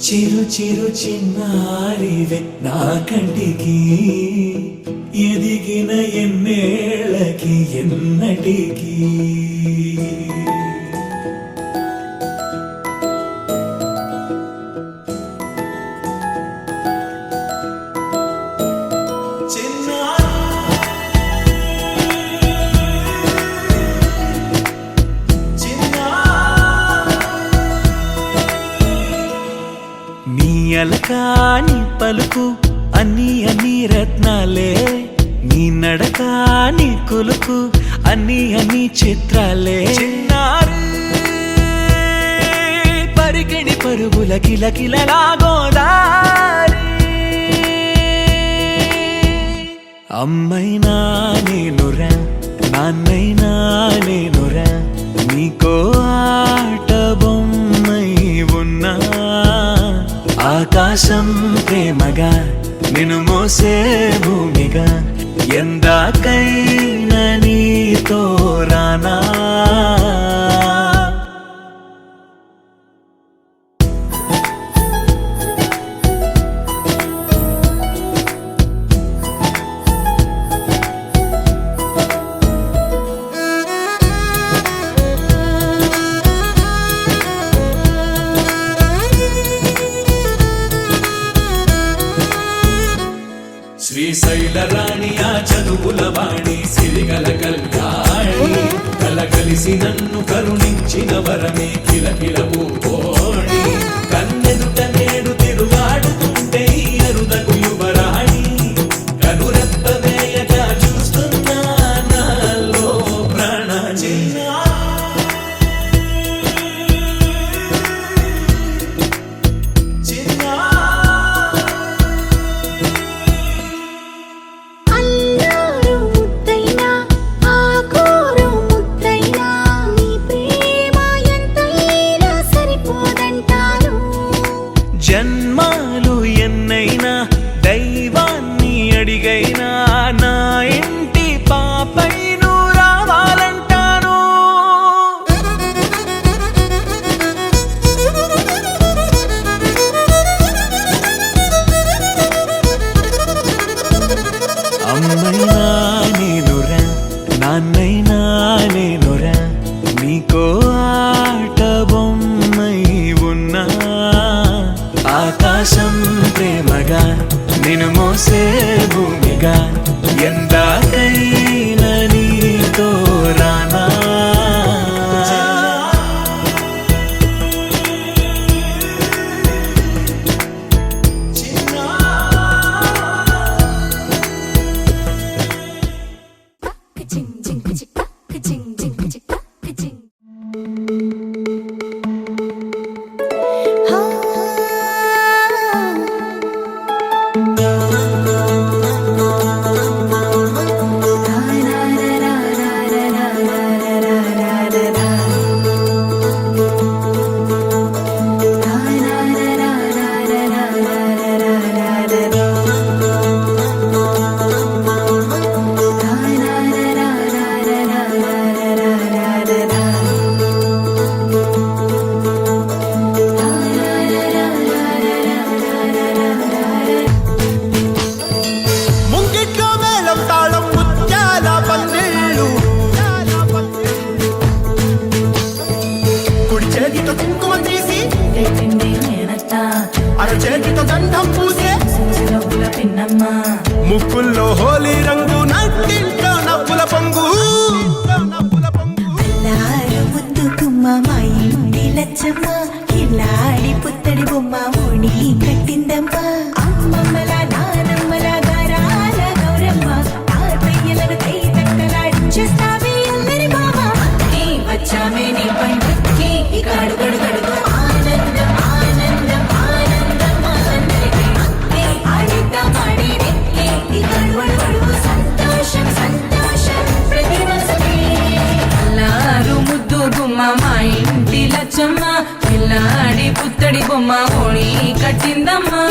చిరు చిరు చిన్నారివే నా కంటికి ఎదిగిన ఎన్నేళ్ళకి ఎన్నటికి అలకాని పలుకు అన్ని అన్ని రత్నాలే నీ నడకాని కులుకు అన్ని అన్ని చిత్రాలే చిన్నారు పరికిణి పరుగుల కిలకిలలాగోదారి అమ్మైనా నేనురా నాన్నైనా నేనురా నీకో ఆట బొమ్మై ఉన్నా ఆకాశం ప్రేమగా నిన్ను మోసే భూమిగా ఎందాకైనా నీతో రానా శ్రీశైల రాణి ఆ చదువుల వాణి సిరిగల కళ్యాణి కలగలిసి నన్ను కరుణించిన వరమే కిలకిల పూకోణి కన్నెదుట నేడు తిరుగాడుతుంటే అరుదకు యువరాణి కనురెప్ప వేయగా చూస్తున్నా నాలో ప్రాణ జన్మాలు ఎన్నైనా దైవాన్ని అడిగైనా నా ఇంటి పాపైను రావాలంటాను అమ్మైనా నేనురా నాన్నైనా నేనురా నీకో ఆట బొమ్మై ఉన్నా ఆకాశం ప్రేమగా నిన్ను మోసే భూమిగా ఎందాకైనా నీతో రానా ముక్కుల్లో హోలీ రంగు నట్టింట్లో నవ్వుల పొంగు ముద్దు గుమ్మ మా ఇంటి లచ్చమ్మ కిల్లాడి పుత్తడి బొమ్మ ఓడి కట్టిందమ్మ అమ్మమ్మల నానమ్మల గారాల గౌరమ్మ తాతయ్యలను కై తక్కలాడించేస్తావే అందరి బావ వచ్చామే నీ పండుక్కి ఇక అడుగడు గడుగు ఆనందం ఆనందం ఆనందం అందరికీ ఆడిద్దాం ఆడి ఇక అడుగడు సంతోషం సంతోషం ప్రతి మనసుకి అల్లారు ముద్దు గుమ్మ మా ఇంటి లచ్చమ్మ పిల్లాడి పుత్తడి బొమ్మ ఓడి కట్టిందమ్మా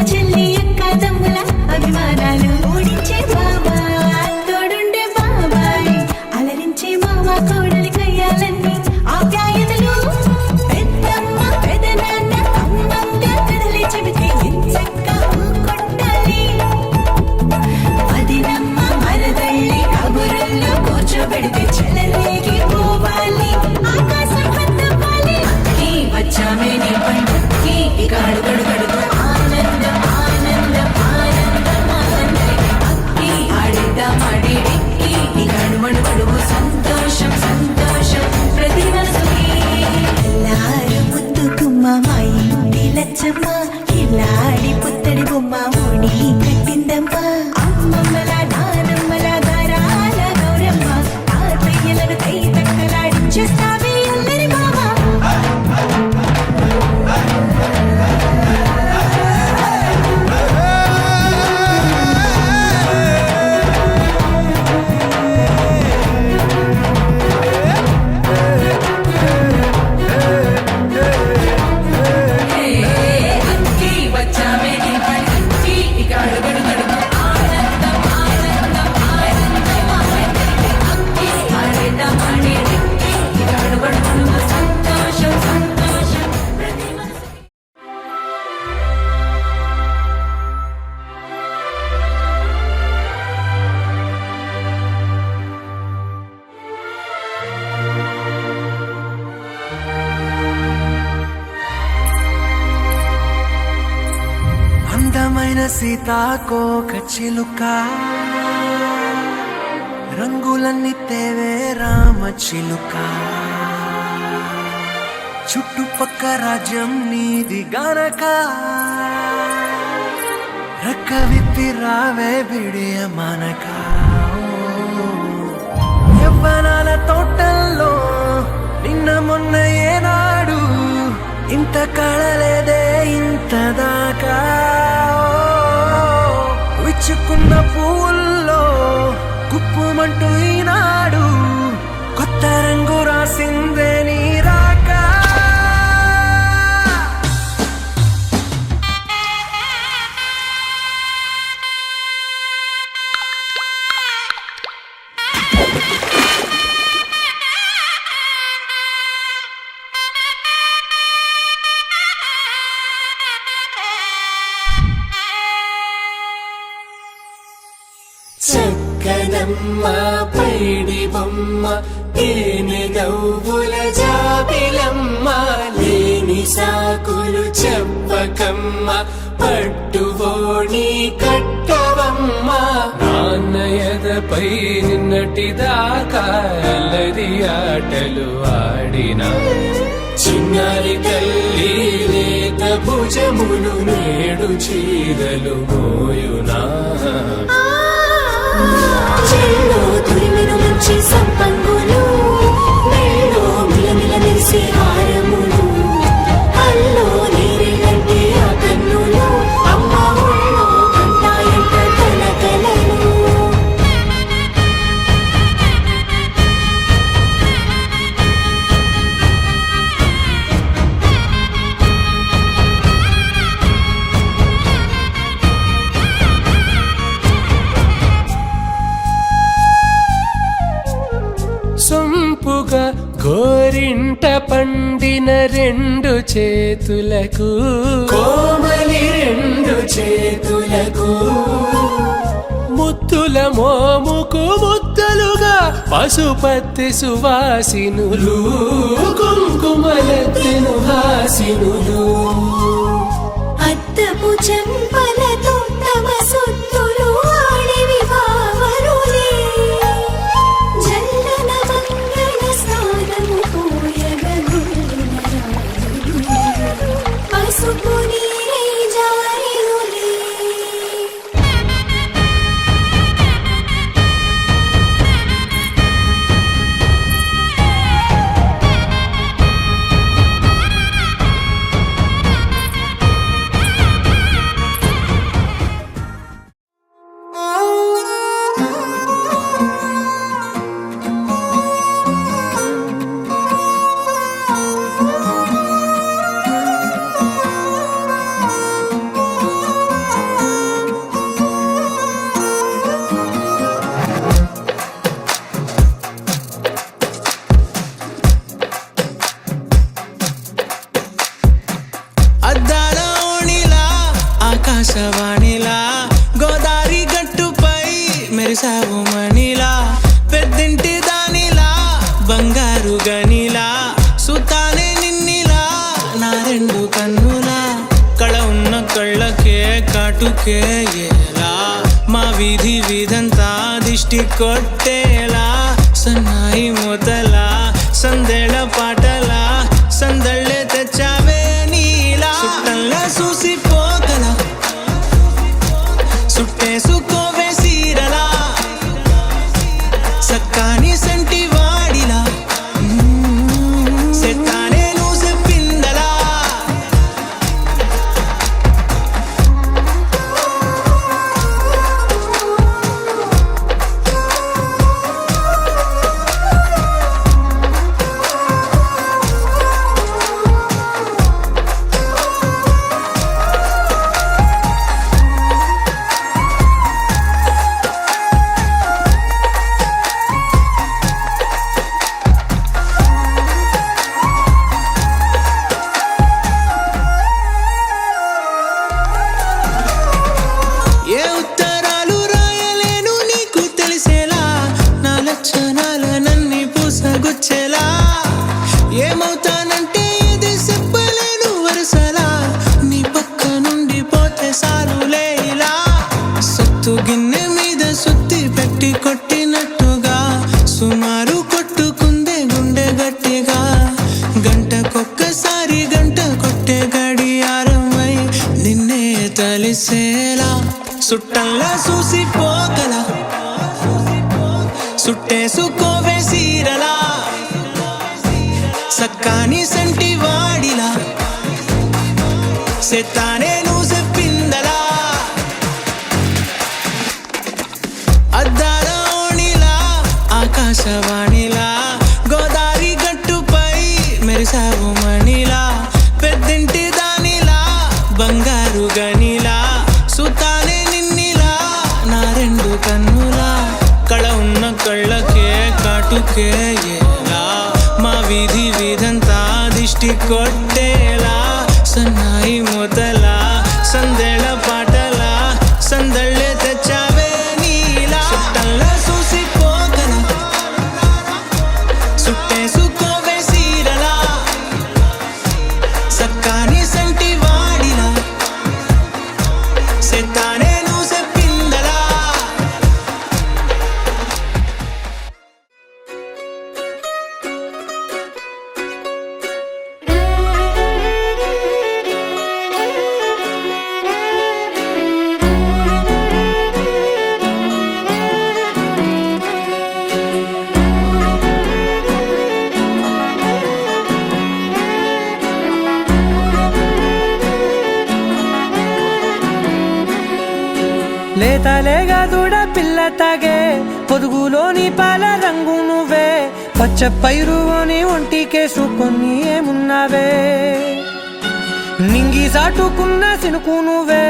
చెల్లి అక్క తమ్ముల అభిమానాలు ఓడించే బాబా తోడుండే బాబాయ్ అలరించే మామ కోడలి కయ్యాలన్నీ ఆప్యాయతలు పెద్దమ్మ పెదనాన్న అమ్మంగా కథలే చెబితే ఎంచక్క కొట్టాలి వదినమ్మ మరదళ్ళి కబురుల్లో కూర్చోబెడితే చెలరేగి పోవాలి ఆకాశం పెద్దవాలి అక్కి వచ్చామే నీ పండుక్కి ఇక అడుగడుగడుగు ఆనందం ఆనందం ఆనందం ఆనందం అక్కి ఆడిద్దాం ఆడేడిక్కి ఇక అడుగడుగడుగు సంతోషం సంతోషం ప్రతి మనసుకి ఎల్లారు ముద్దుకుమ్మ మా ఇంటి లచ్చమ్మ ఇల్లాడి పుత్తడి బొమ్మ ముడి కట్టిందమ్మ అమ్మమ్మల నానమ్మల గారాల గౌరమ్మ తాతయ్యలను కై తక్కలాడించేస్తావే అల్లరి మామ అక్కి వచ్చామే నీ పండుక్కి ఇక అడుగడుగడుగు ఆనందం ఆనందం ఆనందం ఆనందం అక్కి ఆడిద్దాం ఆడేడిక్కి ఇక అడుగడుగడుగు సంతోషం సంతోషం ప్రతి మనసుకి అందమైన సీతాకోక చిలుక రంగులన్నీ తేవే రామ చిలుక చుట్టుపక్క రాజ్యం నీది గనక రక్క విప్పి రావే బిడియ మనక యవ్వనాల తోటల్లో నిన్న మొన్న ఏనాడు ఇంత కళలేదే ఇంత దాకా విచ్చుకున్న పూల్లో కుప్పుమంటూ ఈనాడు కొత్త రంగు రాసిందే నీ రాక చక్కనమ్మ పైడి బొమ్మ తేనె నవ్వుల జాబిలమ్మ లేని సాకులు చెప్పకమ్మ పట్టువోణి కట్టవమ్మ నాన్నయదపై నిన్నటిదాకా అల్లరి ఆటలు ఆడినా చిన్నారి తల్లి లేత భుజములు నేడు చీరలు మోయునా చెల్లో తురిమిన మంచి సంపంగులు మెళ్ళో మిలమిల మెరిసే హారములు అల్లో నీరెళ్ళంటే ఆ కన్నులు అమ్మ ఒళ్ళో కంటాయంట కలకలను సొంపుగా గోరింట పండిన రెండు చేతులకు కోమలి రెండు చేతులకు ముద్దుల మోముకు ముద్దలుగా పశుపతి సువాసినులు కుంకుమలెత్తెను హాసినులు అద్దపు చెంపలతో తమ సొత్తులు ఆడివి బావరులే జల్లన మంగళ స్నానము పోయగలుడిన రాజులే పసుపు నీరై జారినులే ఆకాశవాణిలా గోదారి గట్టుపై మెరిసావు మణిలా పెద్దింటి దానిలా బంగారు గనిలా సుతానే నిన్నిలా నా రెండు కన్నులా కళ ఉన్న కళ్ళకే కాటుకే ఎలా మా వీధి వీధంతా దిష్టి కొట్టేలా సన్నాయి మూతలా సందేళ పాటలా సందళ్ళే తెచ్చావే నీలా సుట్టల్లా చూసిపోగల సుట్టేసుకోవే సీరలా సక్కాని సంటి వాడిలా సెట్టానే నువ్వు చెప్పిందలా ఏ ఉత్తరాలు రాయలేను నీకు తెలిసేలా నా లక్షణాలనన్నీ పూసగుచ్చేలా ఏమవుతానంటే ఇది చెప్పలేను వరుసలా నీ పక్క నుండి పోతే సారులే ఇలా సత్తు గిన్నె మీద సుత్తి పెట్టి కొట్టినట్టుగా సుమారు కొట్టుకుందే గుండె గట్టిగా గంటకొక్కసారి గంట కొట్టే గడియారమై నిన్నే తలిసేలా సుట్టల్లా చూసిపోగల సుట్టేసుకోవే సీరలా సక్కాని సంటి వాడిలా సెత్తానే నువ్వు చెప్పిందలా అద్దాల ఓణిలా ఆకాశవాణిలా గోదారి గట్టుపై మెరిసావు మణిలా పెద్దింటి దానిలా బంగారు గనిలా సుతానే నిన్నిలా నా రెండు కన్నులా కళ ఉన్న కళ్ళకే కాటుకే ఎలా మా వీధి వీధంతా దిష్టి కొట్టేలా సన్నాయి మూతలా సందేళ పాటలా సందళ్ళే తెచ్చావే నీలా సుట్టల్లా చూసిపోగల సుట్టేసుకోవే సీరలా సక్కాని సంటి వాడిలా సెత్తానే నువ్వు చెప్పిందలా లేతలేగా దూడ పిల్ల తాగే పొదుగులోని పాల రంగు నువ్వే పచ్చ పైరుని ఒంటికేసుకొని ఏమున్నావే నింగి సాటుకున్న సినుకు నువ్వే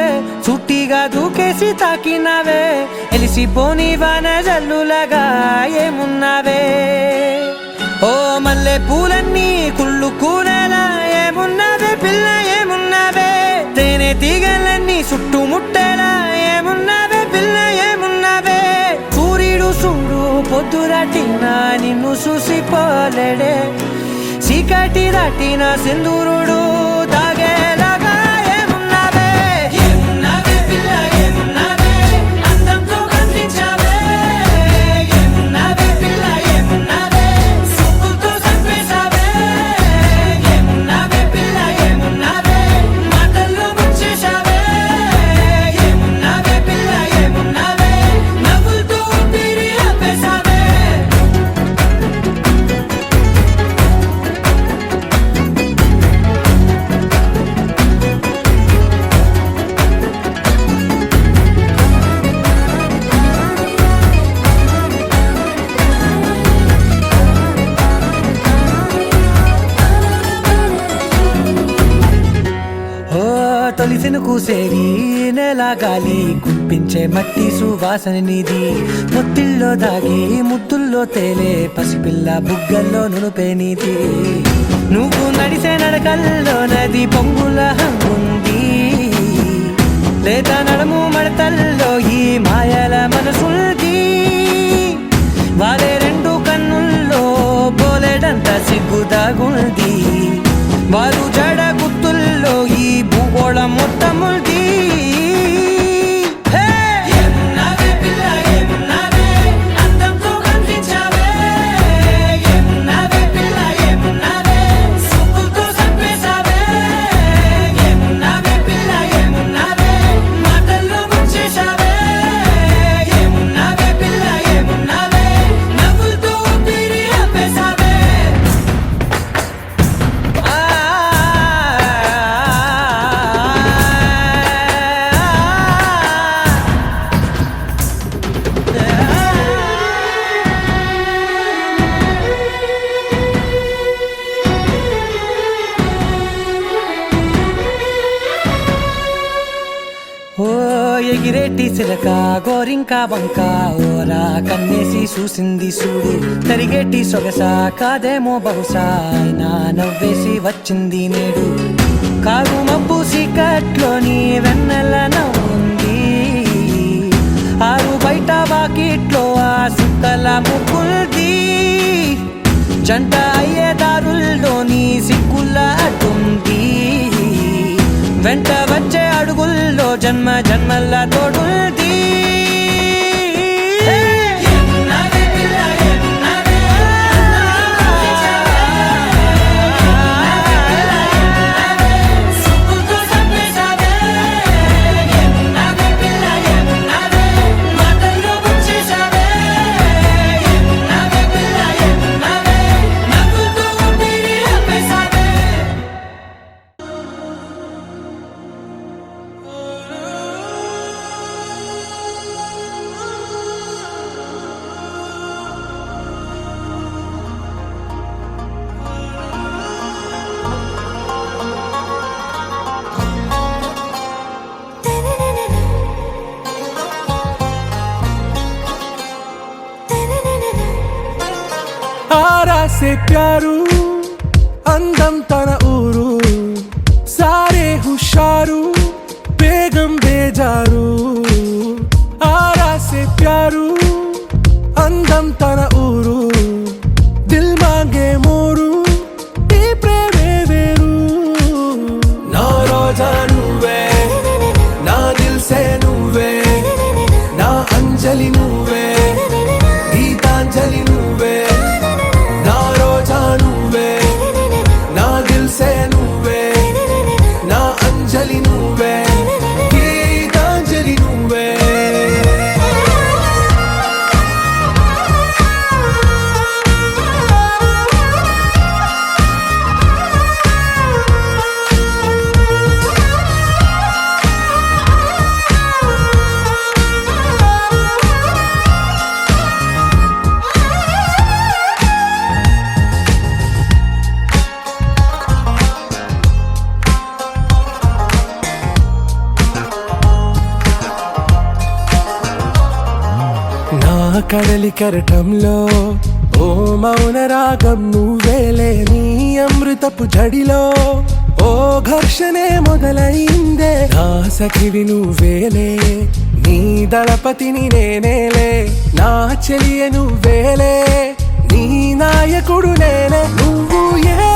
చుట్టిగా దూకేసి తాకినావే ఎలిసిపోని వాన జల్లులగా ఏమున్నావే ఓ మల్లె పూలన్నీ కుళ్ళు కూరలా ఏమున్నావే పిల్ల ఏమున్నావే తేనె తీగలన్నీ చుట్టుముట్టేలా ఏమున్నావే పిల్ల ఏమున్నావే సూర్యుడు చూడు పొద్దురాటినా నిన్ను చూసిపోలేడే చీకటి దాటిన సింధూరుడు తాగేలాగా ఏమున్నావే ఏమున్నావే పిల్ల ఏమున్నావే అందంతో కనిపించావే ఏమున్నావే పిల్ల ఏమున్నావే సుక్కుతో చంపేశావే ఏమున్నావే పిల్ల ఏమున్నావే మాటల్లో ముంచేశావే ఏమున్నావే పిల్ల ఏమున్నావే నవ్వులతో ఊపిరి ఆపేశావే తొలిసిన కూసేరి నెల గాలి కుప్పించే మట్టి సువాసన నీది ముత్తిల్లో దాగి ముత్తుల్లో తేలే పసిపిల్ల బుగ్గల్లో నునుపే నీది నువ్వు నడిసే నడకల్లో నది పొంగుల హంగుంది లేత తమ్ముల్ది హే! ఏమున్నావే పిల్ల ఏమున్నావే అందంతో కనిపించావే ఏమున్నావే పిల్ల ఏమున్నావే సూపుతో చంపేశావే ఏమున్నావే పిల్ల ఏమున్నావే మాటల్లో ముంచేశావే ఏమున్నావే పిల్ల ఏమున్నావే నవ్వులతో ఊపిరి ఆపేశావే ఆ ఓ ఎగిరేటి సిలక గోరింక వంక ఓరా కన్నేసి చూసింది చూడు తరిగేటి సొగస కాదేమో బహుశా అయినా నవ్వేసి వచ్చింది నేడు కారు మబ్బు సీకట్లోని వెన్నెల నవ్వుంది ఆరు బయట వాకిట్లో ఆ సుక్కల ముగ్గుల్ది జంట అయ్యే దారుల్లోని సిగ్గుల అడ్డుంది వెంట వచ్చే అడుగుల్లో జన్మ జన్మల తోడుల్ది ఏమున్నావే పిల్ల ఏమున్నావే సూపుతో చంపేశావే ఏమున్నావే పిల్ల ఏమున్నావే మాటల్లో ముంచేశావే ఏమున్నావే పిల్ల ఏమున్నావే నవ్వులతో ఊపిరి ఆపేశావే ఆరా సే ప్యారు అందం తన ఊరు సారే హుషారు బేగం బేజారు ఆరా సే ప్యారు అందం తన ఊరు దిల్ మాంగే మోరు ఈ ప్రేమే వేరు నా రోజా నువ్వే నా దిల్ సే నువ్వే నా అంజలి నువ్వే గీతాంజలి నువ్వే నా రోజా నువ్వే నా దిల్ సే నువ్వే నా అంజలి నువ్వే గీతాంజలి నువ్వే నా కడలి కెరటంలో ఓ మౌన రాగం నువ్వేలే నీ అమృతపు జడిలో ఓ ఘర్షణే మొదలైందే నా సఖివి నువ్వేలే నీ దళపతిని నేనేలే నా చెలియ నువ్వేలే నీ నాయకుడు నేనే నువ్వు ఏ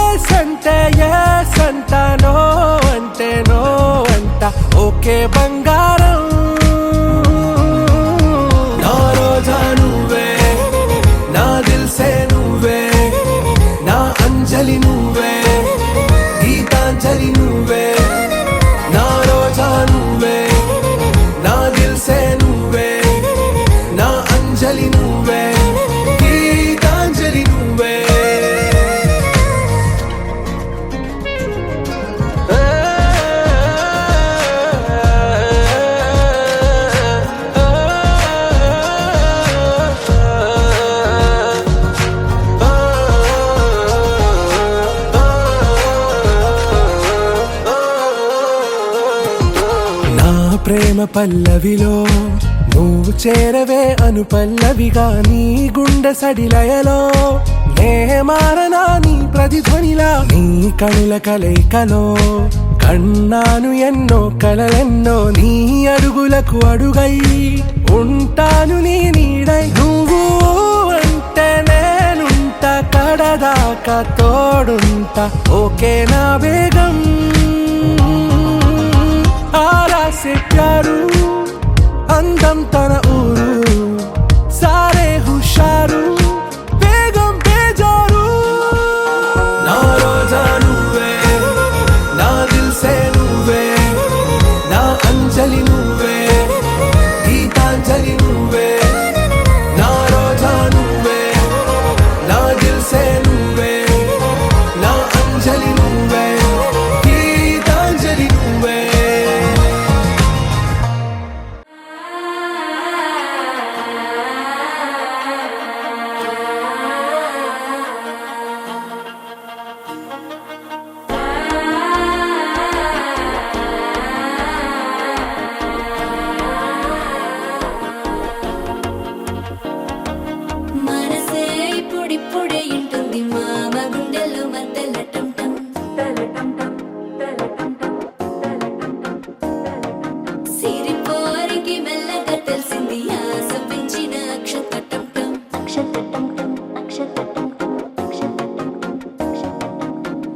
సంట నో అంటే నో అంట ఓకే బంగారం నా రోజా నువ్వే నా దిల్ సే నువ్వే నా అంజలి నువ్వే గీతాంజలి నువ్వే నా రోజా నువ్వే నా దిల్ సే నువ్వే నా అంజలి నువ్వే గీతాంజలి నువ్వే ప్రేమ పల్లవిలో నువ్వు చేరవే అను పల్లవిగా నీ గుండె సడిలయలో నే మారనా నీ ప్రతిధ్వనిలా నీ కనుల కలయికలో కన్నాను ఎన్నో కలలెన్నో నీ అడుగులకు అడుగై ఉంటాను నీ నీడై నువ్వు అంటే నేనుంట కడదాకా తోడుంట ఓకే నా బేగం చేసే ప్యారు అందం తన ఊరు సారే హుషారు వేగం బేజారు నా రోజా నువ్వే నా దిల్సే నువ్వే నా అంజలి నువ్వే గీతాంజలి నువ్వే నా రోజా నువ్వే నా దిల్సే నువ్వే నా అంజలి నువ్వే గీతాంజలి నువ్వే మనసే ఇప్పుడిప్పుడే ఇంటుంది మామ గుండెల్లో మధ్యల టంటం సిరిపోరికి మెల్లగా తెలిసింది ఆశ పెంచిన అక్షతటం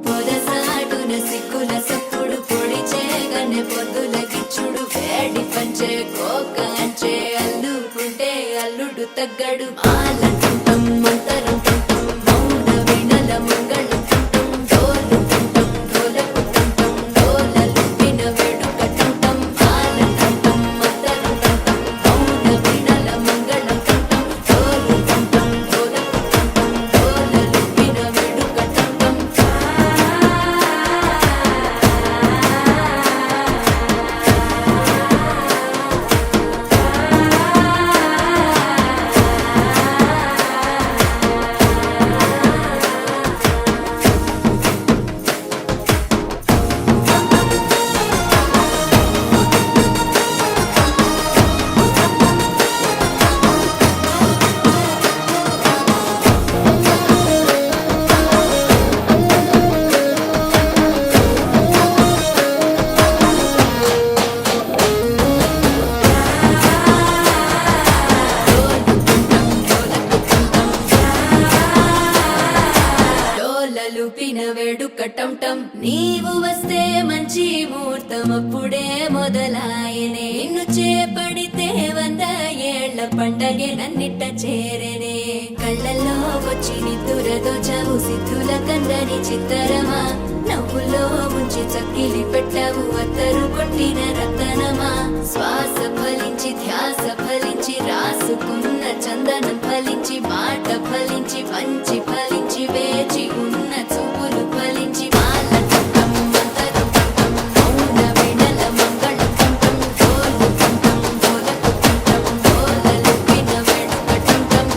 పొదసాటున సిక్కుల సప్పుడు పొడి చేయగానే పొద్దుల గిచ్చుడు వేడి పంచే కోకాంచే అల్లుకుంటే అల్లుడు తగ్గడు ఆలంటుంటం మంతరం టుంటం మౌన వినల మంగళం టుంటం డోలు టుంటం డోలకు టుంటం డోలలు విన వేడుక టుంటం ఆలంటుంటం మంతరం టుంటం మౌన వినల మంగళం టుంటం డోలు టుంటం డోలకు టుంటం డోలలు విన వేడుక టుంటం డోలలుపిన వేడుక టంటం నీవు వస్తే మంచి ముహూర్తం అప్పుడే మొదలాయనే నిన్ను చేపడితే 100 ఏళ్ల పండగే నన్నిట్ట చేరేనే కళ్ళల్లో వచ్చి నిద్దురదోచావు సిద్ధుల కందని చిత్తరమా నవ్వులో ముంచి చక్కిలి పెట్టావు అత్తరు కొట్టిన రతనమా శ్వాస ఫలించి ధ్యాస ఫలించి రాసుకున్న చందనం ఫలించి మాట ఫలించి మంచి ఫలించి వేచి ఉన్న చూపులు ఫలించి మాల టుంటం మంతరం టుంటం మౌన వినల మంగళం టుంటం డోలు టుంటం డోలకు టుంటం డోలలు విన వేడుక టుంటం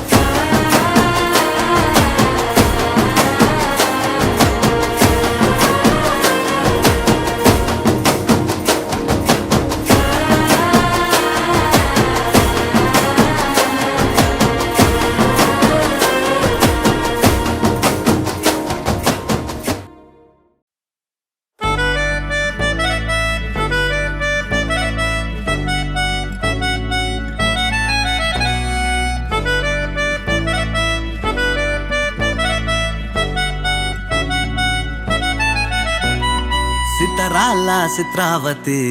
సితరాల చిత్రావతి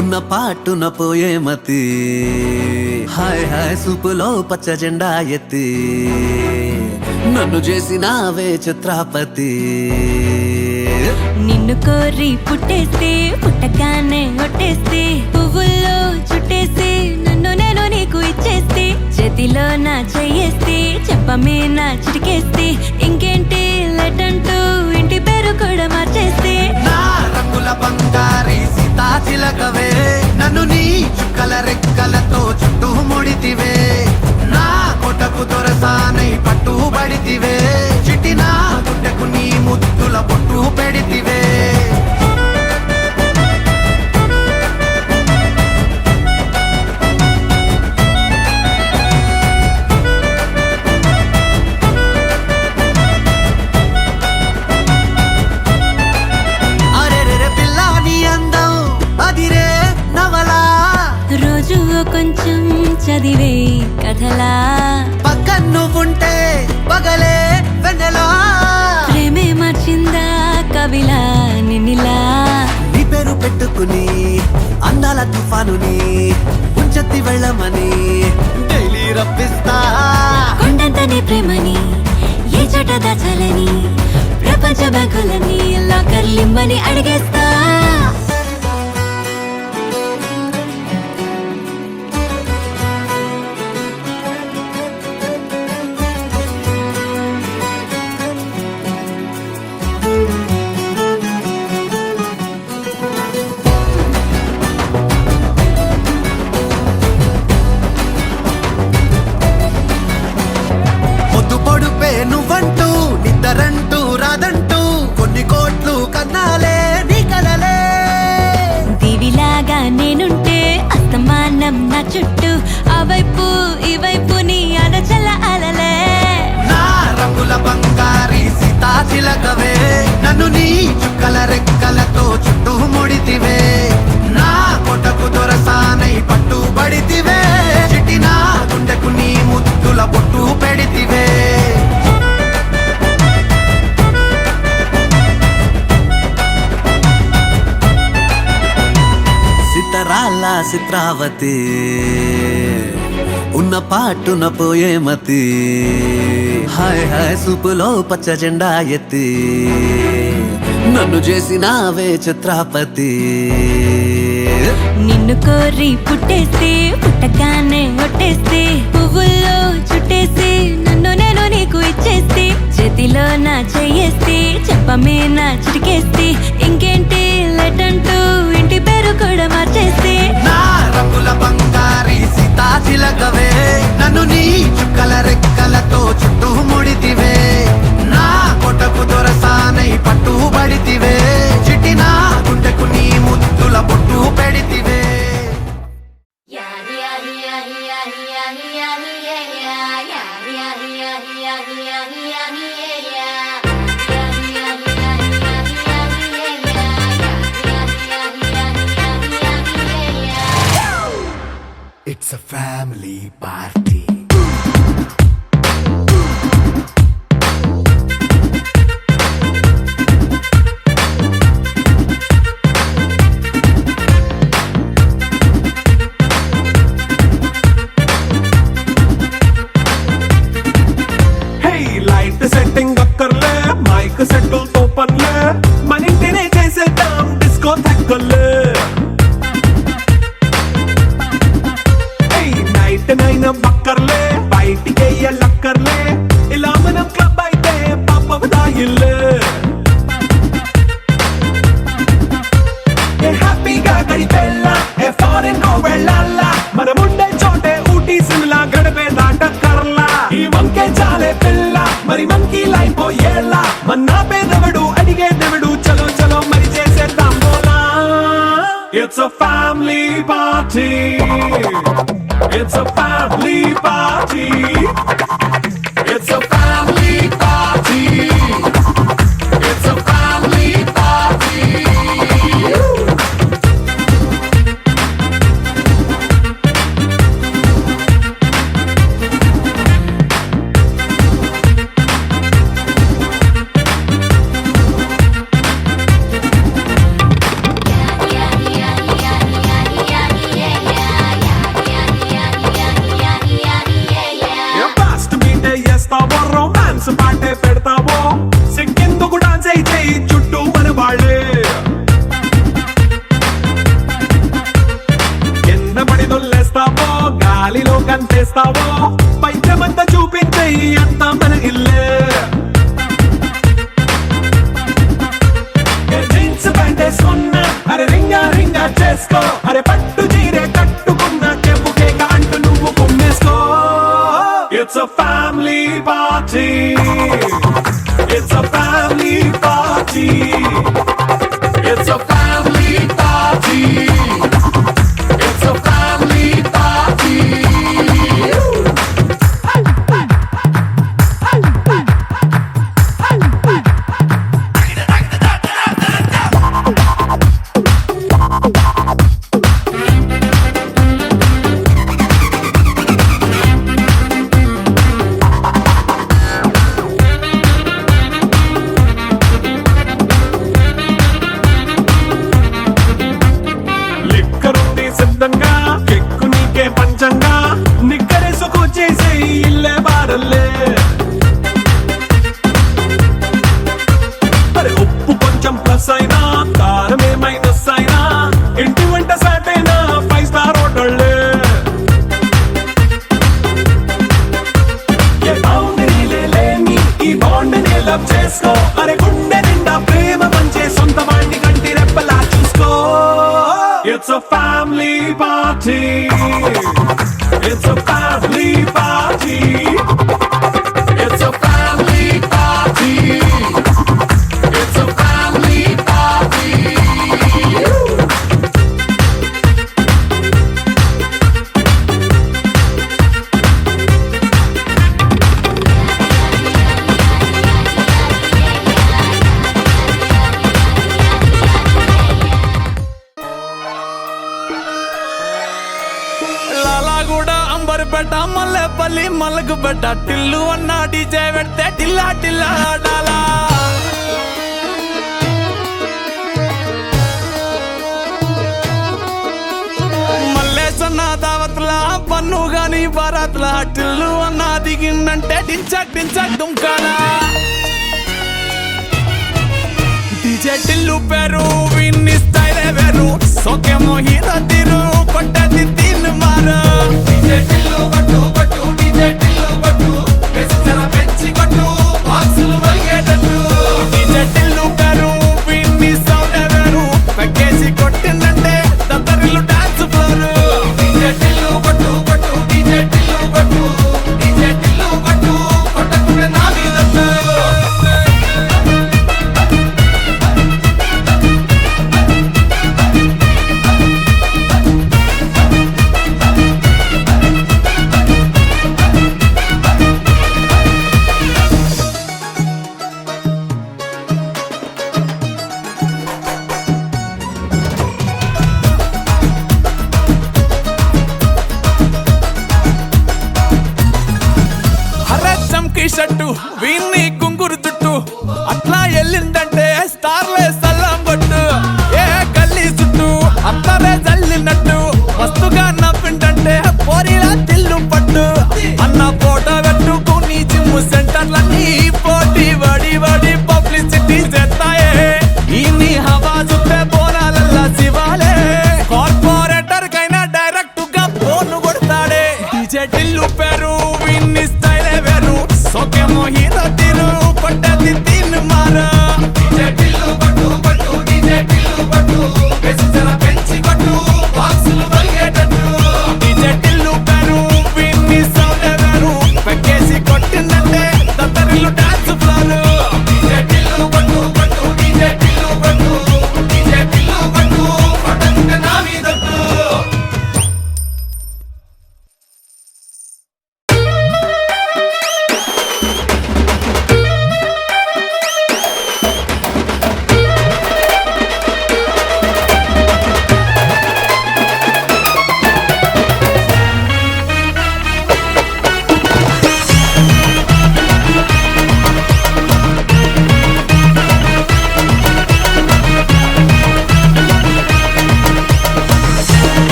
ఉన్న పాటున పోయే మతి హాయ్ హాయ్ సూపులో పచ్చ జెండా ఎత్తి నన్ను చేసినావే చిత్రాపతి నిన్ను కోరి పుట్టేస్తే పుట్టగానే ఒట్టేస్తే పువ్వుల్లో చుట్టేస్తే నన్ను నేను నీకు ఇచ్చేస్తే చేతిలో నా చెయ్యేస్తే చెప్పమే నా చిటికేస్తే ఇంకేంటి లెటంటూ ఇంటి పేరు కూడా మార్చేస్తే నా రంగుల బంగారి సీతా చిలకవే నన్ను నీ చుక్కల రెక్కలతో చుట్టూ ముడితివే నా కొటకు దొరసానై పట్టుబడితివే చిటినా గుండెకు నీ ముద్దుల పొట్టు పెడితివే కొంచెం చదివే కథలా పక్కన నువ్వుంటే పగలే వెన్నెలా ప్రేమే మార్చిందా కవిలా నిన్నిలా నీ పేరు పెట్టుకుని అందాల తుఫానుని ఉంచెత్తి వెళ్ళమని డైలీ రప్పిస్తా. కొండంతనే ప్రేమని ఏ చోట దాచాలని ప్రపంచ బ్యాంకులని లాకర్లిమ్మని అడిగేస్తా. పొద్దు పొడుపే నువ్వంటూ నిద్దరంటూ రాదంటూ కొన్ని కోట్లు కన్నాలే నీ కలలే. దీవిలాగా నేనుంటే అస్తమానం నా చుట్టూ ఆ వైపు ఈ వైపు నీ అలచల అలలే. నా రంగుల బంగారి సీతాచిలకవే నన్ను నీ చుక్కల రెక్కలతో చుట్టూ ముడితివే. నా కొటకు దొరసానై పట్టుబడితివే. చిటి నా గుండెకు నీ ముద్దుల బొట్టు పెడితివే. సితరాల చిత్రావతి ఉన్న పాటున పోయే మతి. హాయ్ హాయ్ సూపులో పచ్చ జెండా ఎత్తి నన్ను చేసినావే ఛత్రపతి. నిన్ను కోరి పుట్టేస్తే పుట్టగానే ఒట్టేస్తే పువ్వుల్లో చుట్టేసి నన్ను నేను నీకు ఇచ్చేస్తే చేతిలో నా చెయ్యేస్తే చెప్పమే నా చిటికేస్తే ఇంకేంటి లెటంటూ ఇంటి పేరు కూడా మార్చేస్తే. నా రంగుల బంగారి సీతాచిలకవే నన్ను నీ చుక్కల రెక్కలతో చుట్టూ ముడితివే. నా కొటకు దొరసానై పట్టుబడితివే. చిటి నా గుండెకు నీ ముద్దుల బొట్టు పెడితివే. It's a family party. Hey, light setting అక్కర్లే మైక్ సెట్టుల్ తో పనులే మన ఇంటినే చేసేద్దాం డిస్కో థెక్కలే. నైట్ నైన్ బక్కర్లే బయటికి లక్కర్లే ఇలా మనం క్లబ్ అయితే పాపదాయిల్లే. హ్యాపీగా గడిపెల్లా ఏ ఫారెన్ వెళ్ళాలా మనముండే చోటే ఊటీ సిమ్లా గడిపే దాటక్కర్లా. ఈ వంకే చాలే పిల్ల మరి మంకీ లైఫ్ ఏళ్ళ మన్నా పేదవడు అడిగే దేవుడు చలో చలో మరి చేసేద్దాం బోలా. It's a family party. It's a family party. It's a family party. It's a family party. Fast beat చేస్తావో రొమాన్స్ పాటే పెడతావో సిక్కిందుకు డాన్స్ చేయి చుట్టూ మన వాళ్ళే. కింద పడి దొల్లేస్తావో గాలిలో కంటేస్తావో పైచమంతా చూపించేయి అంతా మన ఇల్లే. జీన్స్ ప్యాంట్ వేసుకున్నా అరే రింగా రింగా చేసుకో అరే పట్టు చీరే కట్టుకున్నా చెప్పు కేక అంటూ నువ్వు కుమ్మేసుకో. It's a family party. It's a family party. It's a family party. It's a family party. సిద్ధంగా ఎక్కు నీకే పంచంగా నిక్కరేసుకొచ్చేసే ఇల్లే బారల్లే అరే ఉప్పు కొంచెం ప్లస్ అయినా కారమే మైనస్ అయినా ఇంటి వంట సాటైనా 5 స్టార్ హోటళ్ళే ఏ బౌండరీలే లేని ఈ బాండ్ ని లవ్ చేసుకో అరే గుండె నిండా ప్రేమ పంచే సొంత వాణ్ణి కంటి రెప్పలా చూసుకో It's a family party. It's a family party. It's a family party. It's a family party. Lalaguda Amberpet Mallepally మల్లకుపేట Tillu అన్న డీజే పెడితే టిల్లా టిల్లా ఆడాలా మల్లేసన్న దావత్ల పన్ను గాని బారాత్ల టిల్లు అన్న దిగిందంటే టించక్ టించక్ దుంకాలా డీజే టిల్లు పేరు విన్నిస్తా